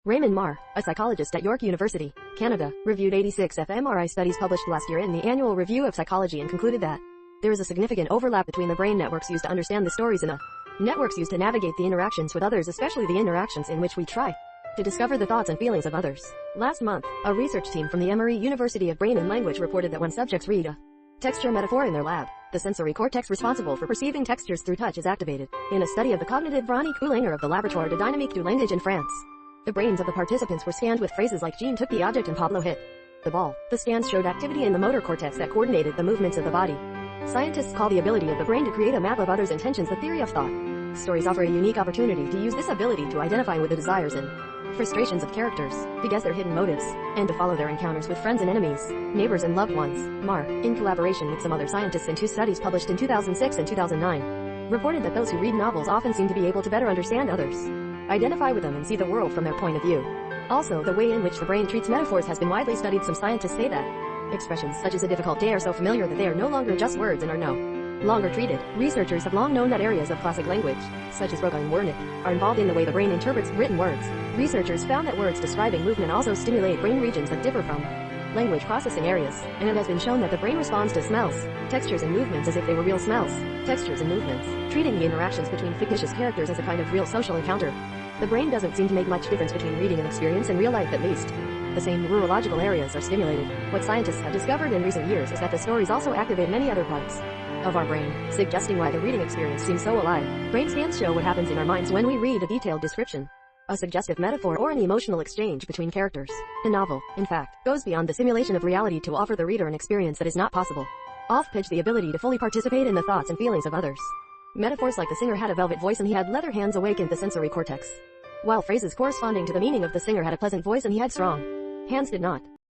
Raymond Mar, a psychologist at York University, Canada, reviewed 86 fMRI studies published last year in the Annual Review of Psychology and concluded that there is a significant overlap between the brain networks used to understand the stories and the networks used to navigate the interactions with others, especially the interactions in which we try to discover the thoughts and feelings of others. Last month, a research team from the Emory University of Brain and Language reported that when subjects read a texture metaphor in their lab, the sensory cortex responsible for perceiving textures through touch is activated. In a study of the cognitive Ronnie Coulinger of the Laboratoire de Dynamique du Langage in France, the brains of the participants were scanned with phrases like Jean took the object and Pablo hit the ball. The scans showed activity in the motor cortex that coordinated the movements of the body. Scientists call the ability of the brain to create a map of others' intentions the theory of thought. Stories offer a unique opportunity to use this ability to identify with the desires and frustrations of characters, to guess their hidden motives, and to follow their encounters with friends and enemies, neighbors and loved ones. Mar, in collaboration with some other scientists in two studies published in 2006 and 2009, reported that those who read novels often seem to be able to better understand others, identify with them and see the world from their point of view. Also, the way in which the brain treats metaphors has been widely studied. Some scientists say that expressions such as a difficult day are so familiar that they are no longer just words and are no longer treated. Researchers have long known that areas of classic language, such as Roga and Wernick, are involved in the way the brain interprets written words. Researchers found that words describing movement also stimulate brain regions that differ from language processing areas, and it has been shown that the brain responds to smells, textures and movements as if they were real smells, textures and movements, treating the interactions between fictitious characters as a kind of real social encounter. The brain doesn't seem to make much difference between reading an experience and real life, at least. The same neurological areas are stimulated. What scientists have discovered in recent years is that the stories also activate many other parts of our brain, suggesting why the reading experience seems so alive. Brain scans show what happens in our minds when we read a detailed description, a suggestive metaphor, or an emotional exchange between characters. The novel, in fact, goes beyond the simulation of reality to offer the reader an experience that is not possible. Off-pitch the ability to fully participate in the thoughts and feelings of others. Metaphors like the singer had a velvet voice and he had leather hands awakened the sensory cortex, while phrases corresponding to the meaning of the singer had a pleasant voice and he had strong hands did not.